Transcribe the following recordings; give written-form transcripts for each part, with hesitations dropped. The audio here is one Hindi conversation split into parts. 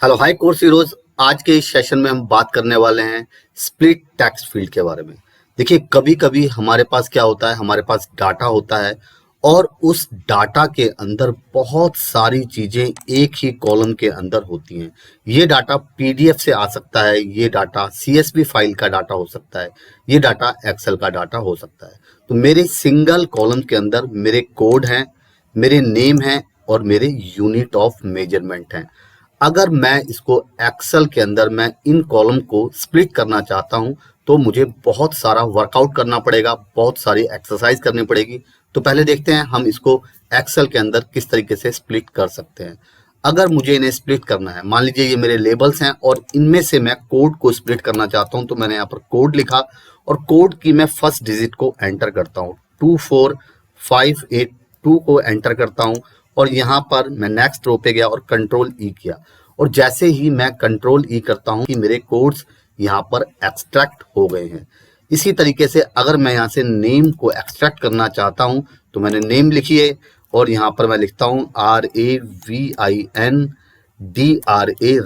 Hello hi course heroes. आज के इस सेशन में हम बात करने वाले हैं स्प्लिट टेक्स्ट फील्ड के बारे में। देखिए, कभी कभी हमारे पास क्या होता है, हमारे पास डाटा होता है और उस डाटा के अंदर बहुत सारी चीजें एक ही कॉलम के अंदर होती हैं। ये डाटा पीडीएफ से आ सकता है, ये डाटा सीएसवी फाइल का डाटा हो सकता है, ये डाटा एक्सेल का डाटा हो सकता है। तो मेरे सिंगल कॉलम के अंदर मेरे कोड हैं, मेरे नेम हैं और मेरे यूनिट ऑफ मेजरमेंट हैं। अगर मैं इसको एक्सेल के अंदर मैं इन कॉलम को स्प्लिट करना चाहता हूं तो मुझे बहुत सारा वर्कआउट करना पड़ेगा, बहुत सारी एक्सरसाइज करनी पड़ेगी। तो पहले देखते हैं हम इसको एक्सेल के अंदर किस तरीके से स्प्लिट कर सकते हैं। अगर मुझे इन्हें स्प्लिट करना है, मान लीजिए ये मेरे लेबल्स हैं और इनमें से मैं कोड को स्प्लिट करना चाहता हूं, तो मैंने यहाँ पर कोड लिखा और कोड की मैं फर्स्ट डिजिट को एंटर करता हूँ, 24582 को एंटर करता हूँ और यहाँ पर मैं नेक्स्ट रो पे गया और कंट्रोल ई किया। और जैसे ही मैं कंट्रोल ई करता हूँ कि मेरे कोड्स यहाँ पर एक्सट्रैक्ट हो गए हैं। इसी तरीके से अगर मैं यहाँ से नेम को एक्सट्रैक्ट करना चाहता हूँ तो मैंने नेम लिखी है और यहाँ पर मैं लिखता हूँ RAVINDRA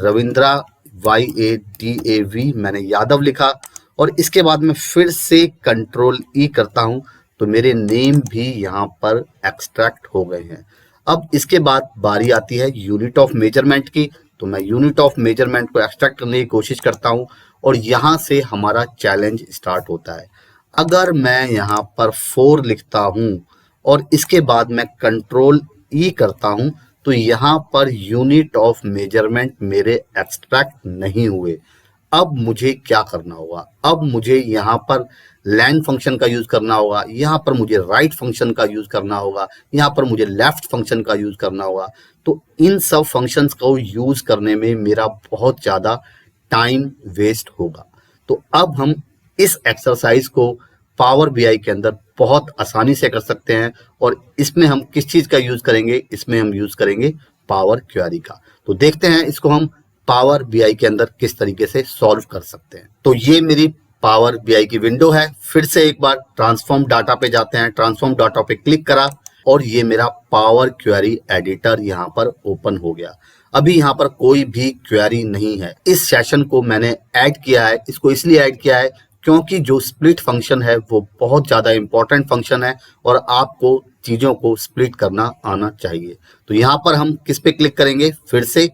रविंद्रा, YADAV मैंने यादव लिखा और इसके बाद मैं फिर से कंट्रोल ई करता हूँ तो मेरे नेम भी यहाँ पर एक्सट्रैक्ट हो गए हैं। अब इसके बाद बारी आती है यूनिट ऑफ मेजरमेंट की, तो मैं यूनिट ऑफ मेजरमेंट को एक्सट्रैक्ट करने की कोशिश करता हूं और यहां से हमारा चैलेंज स्टार्ट होता है। अगर मैं यहां पर 4 लिखता हूं और इसके बाद मैं कंट्रोल ई करता हूं तो यहां पर यूनिट ऑफ मेजरमेंट मेरे एक्सट्रैक्ट नहीं हुए। अब मुझे क्या करना होगा? अब मुझे यहाँ पर लैंग फंक्शन का यूज करना होगा, यहाँ पर मुझे राइट फंक्शन का यूज करना होगा, यहाँ पर मुझे लेफ्ट फंक्शन का यूज करना होगा। तो इन सब फंक्शंस को यूज करने में मेरा बहुत ज्यादा टाइम वेस्ट होगा। तो अब हम इस एक्सरसाइज को पावर बीआई के अंदर बहुत आसानी से कर सकते हैं और इसमें हम किस चीज का यूज करेंगे? इसमें हम यूज करेंगे पावर क्वेरी का। तो देखते हैं इसको हम पावर बीआई के अंदर किस तरीके से सॉल्व कर सकते हैं। तो ये मेरी पावर बीआई की विंडो है। फिर से एक बार ट्रांसफॉर्म डाटा पे जाते हैं, ट्रांसफॉर्म डाटा पे क्लिक करा और ये मेरा पावर क्वेरी एडिटर यहाँ पर ओपन हो गया। अभी यहाँ पर कोई भी क्वेरी नहीं है। इस सेशन को मैंने ऐड किया है, इसको इसलिए ऐड किया है क्योंकि जो स्प्लिट फंक्शन है वो बहुत ज्यादा इंपॉर्टेंट फंक्शन है और आपको चीजों को स्प्लिट करना आना चाहिए। तो यहाँ पर हम किस पे क्लिक करेंगे? फिर से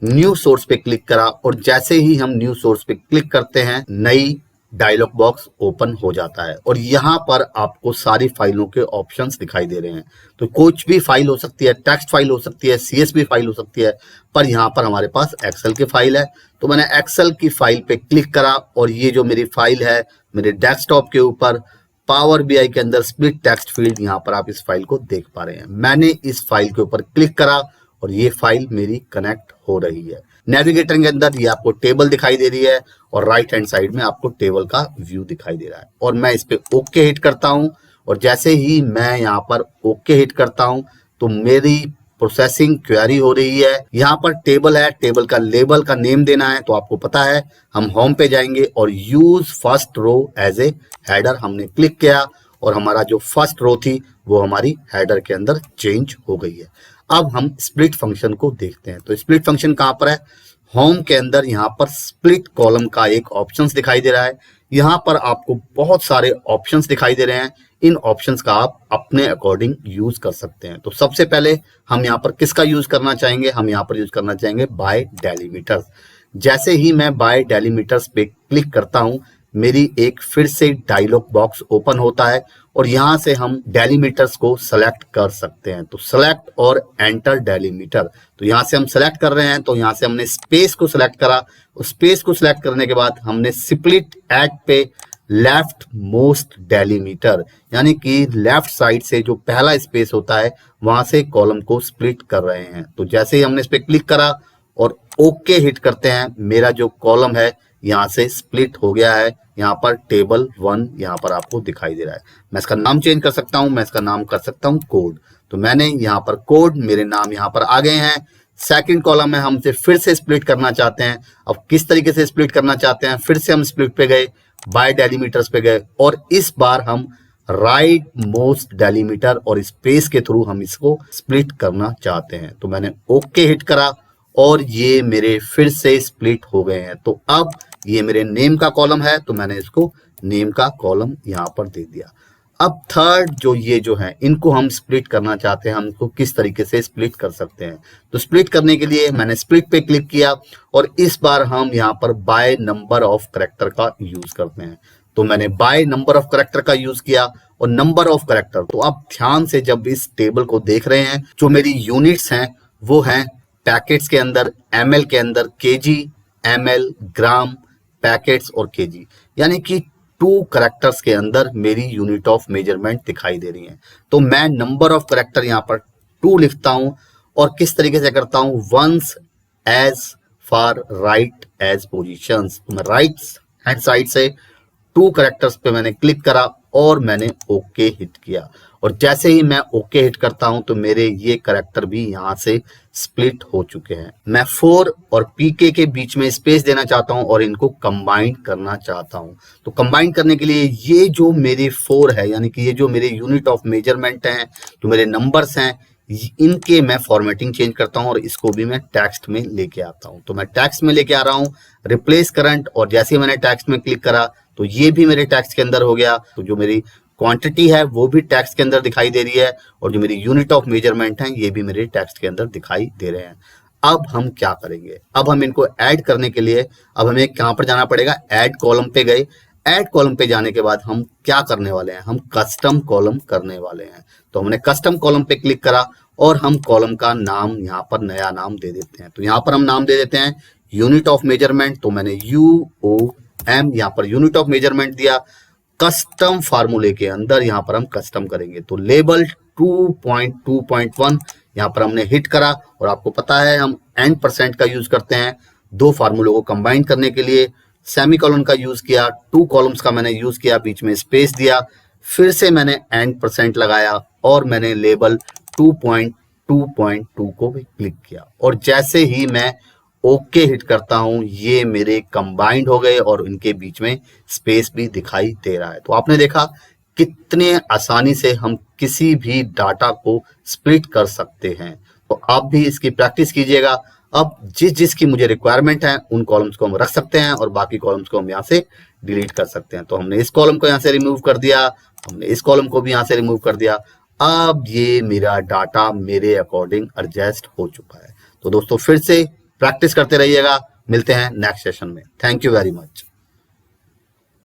न्यू सोर्स पे क्लिक करा और जैसे ही हम न्यू सोर्स पे क्लिक करते हैं नई डायलॉग बॉक्स ओपन हो जाता है और यहाँ पर आपको सारी फाइलों के ऑप्शंस दिखाई दे रहे हैं। तो कुछ भी फाइल हो सकती है, टेक्स्ट फाइल हो सकती है, सीएसवी फाइल हो सकती है, पर यहाँ पर हमारे पास एक्सेल की फाइल है। तो मैंने एक्सेल की फाइल पे क्लिक करा और ये जो मेरी फाइल है मेरे डेस्कटॉप के ऊपर पावर बीआई के अंदर स्प्लिट टेक्स्ट फील्ड, यहाँ पर आप इस फाइल को देख पा रहे हैं। मैंने इस फाइल के ऊपर क्लिक करा और ये फाइल मेरी कनेक्ट हो रही है। नेविगेटर के अंदर ये आपको टेबल दिखाई दे रही है और राइट हैंड साइड में आपको टेबल का व्यू दिखाई दे रहा है और मैं इस पे ओके हिट करता हूं और जैसे ही मैं यहाँ पर ओके हिट करता हूं तो मेरी प्रोसेसिंग क्वेरी हो रही है। यहाँ पर टेबल है, टेबल का लेबल का नेम देना है, तो आपको पता है हम होम पे जाएंगे और use first row as a header हमने क्लिक किया और हमारा जो फर्स्ट रो थी वो हमारी हेडर के अंदर चेंज हो गई है। अब हम स्प्लिट फंक्शन को देखते हैं। तो स्प्लिट फंक्शन कहां पर है? होम के अंदर यहाँ पर स्प्लिट कॉलम का एक ऑप्शंस दिखाई दे रहा है। यहाँ पर आपको बहुत सारे ऑप्शंस दिखाई दे रहे हैं। इन ऑप्शंस का आप अपने अकॉर्डिंग यूज कर सकते हैं। तो सबसे पहले हम यहाँ पर किसका यूज करना चाहेंगे? हम यहाँ पर यूज करना चाहेंगे बाय डेलीमीटर्स। जैसे ही मैं बाय डेलीमीटर्स पे क्लिक करता हूं मेरी एक फिर से डायलॉग बॉक्स ओपन होता है और यहां से हम डेलीमीटर्स को सेलेक्ट कर सकते हैं। तो सेलेक्ट और एंटर डेलीमीटर, तो यहां से हम सेलेक्ट कर रहे हैं। तो यहां से हमने स्पेस को सेलेक्ट करा और स्पेस को सेलेक्ट करने के बाद हमने स्प्लिट एट पे लेफ्ट मोस्ट डेलीमीटर, यानी कि लेफ्ट साइड से जो पहला स्पेस होता है वहां से कॉलम को स्प्लिट कर रहे हैं। तो जैसे ही हमने इस पे क्लिक करा और ओके हिट करते हैं मेरा जो कॉलम है यहाँ से स्प्लिट हो गया है। यहाँ पर टेबल 1 यहाँ पर आपको दिखाई दे रहा है। मैं इसका नाम चेंज कर सकता हूँ, मैं इसका नाम कर सकता हूँ कोड। तो मैंने यहाँ पर कोड, मेरे नाम यहाँ पर आ गए हैं। सेकंड कॉलम में हमसे फिर से स्प्लिट करना चाहते हैं। अब किस तरीके से स्प्लिट करना चाहते हैं? फिर से हम स्प्लिट पे गए, बाय डेलीमीटर्स पे गए और इस बार हम राइट मोस्ट डेलीमीटर और स्पेस के थ्रू हम इसको स्प्लिट करना चाहते हैं। तो मैंने ओके हिट करा और ये मेरे फिर से स्प्लिट हो गए हैं। तो अब ये मेरे नेम का कॉलम है तो मैंने इसको नेम का कॉलम यहाँ पर दे दिया। अब थर्ड ये जो है इनको हम स्प्लिट करना चाहते हैं, हम इसको किस तरीके से स्प्लिट कर सकते हैं। तो स्प्लिट करने के लिए मैंने स्प्लिट पे क्लिक किया और इस बार हम यहाँ पर बाय नंबर ऑफ करेक्टर का यूज करते हैं। तो मैंने बाय नंबर ऑफ करेक्टर का यूज किया और नंबर ऑफ करेक्टर, तो आप ध्यान से जब इस टेबल को देख रहे हैं, जो मेरी यूनिट्स हैं वो हैं पैकेट्स के अंदर, एमएल के अंदर केजी, एमएल, ग्राम, पैकेट्स और केजी, यानी कि 2 करेक्टर्स के अंदर मेरी यूनिट ऑफ मेजरमेंट दिखाई दे रही है। तो मैं नंबर ऑफ करेक्टर यहाँ पर 2 लिखता हूं और किस तरीके से करता हूं, once as far right as positions. तो मैं राइट हैंड साइड से 2 करेक्टर्स पे मैंने क्लिक करा और मैंने ओके हिट किया और जैसे ही मैं ओके हिट करता हूं तो मेरे ये करेक्टर भी यहां से स्प्लिट हो चुके हैं। मैं 4 और पीके के बीच में स्पेस देना चाहता हूं और इनको कंबाइन करना चाहता हूं। तो कंबाइन करने के लिए ये जो मेरे 4 है, यानी कि ये जो मेरे यूनिट ऑफ मेजरमेंट हैं, जो मेरे नंबर्स हैं, इनके मैं फॉर्मेटिंग चेंज करता हूं और इसको भी मैं टेक्स्ट में लेके आता हूं। तो मैं टेक्स्ट में लेके आ रहा हूं, रिप्लेस करंट, और जैसे ही मैंने टेक्स्ट में क्लिक करा तो ये भी मेरे टेक्स्ट के अंदर हो गया। तो जो मेरी क्वांटिटी है वो भी टेक्स्ट के अंदर दिखाई दे रही है और जो मेरी यूनिट ऑफ मेजरमेंट है ये भी मेरे टेक्स्ट के अंदर दिखाई दे रहे हैं। अब हम क्या करेंगे, अब हम इनको ऐड करने के लिए अब हमें कहां पर जाना पड़ेगा, ऐड कॉलम पे गए। ऐड कॉलम पे जाने के बाद हम क्या करने वाले हैं, हम कस्टम कॉलम करने वाले हैं। तो हमने कस्टम कॉलम पे क्लिक करा और हम कॉलम का नाम यहाँ पर नया नाम दे देते हैं। तो यहाँ पर हम नाम दे देते हैं यूनिट ऑफ मेजरमेंट। तो मैंने UOM यहाँ पर यूनिट ऑफ मेजरमेंट दिया। कस्टम फार्मूले के अंदर यहाँ पर हम कस्टम करेंगे। तो लेबल 2.2.1 यहाँ पर हमने हिट करा और आपको पता है हम %% का यूज करते हैं 2 फार्मूलों को कंबाइन करने के लिए। सेमीकोलन का यूज किया, 2 कॉलम्स का मैंने यूज किया, बीच में स्पेस दिया, फिर से मैंने %% लगाया और मैंने लेबल 2.2.2 को भी क्लिक किया और जैसे ही मैं ओके हिट करता हूं ये मेरे कंबाइंड हो गए और इनके बीच में स्पेस भी दिखाई दे रहा है। तो आपने देखा कितने आसानी से हम किसी भी डाटा को स्प्लिट कर सकते हैं। तो आप भी इसकी प्रैक्टिस कीजिएगा। अब जिसकी मुझे रिक्वायरमेंट है उन कॉलम्स को हम रख सकते हैं और बाकी कॉलम्स को हम यहाँ से डिलीट कर सकते हैं। तो हमने इस कॉलम को यहाँ से रिमूव कर दिया, हमने इस कॉलम को भी यहाँ से रिमूव कर दिया। अब ये मेरा डाटा मेरे अकॉर्डिंग एडजस्ट हो चुका है। तो दोस्तों फिर से प्रैक्टिस करते रहिएगा, मिलते हैं नेक्स्ट सेशन में। Thank you very much.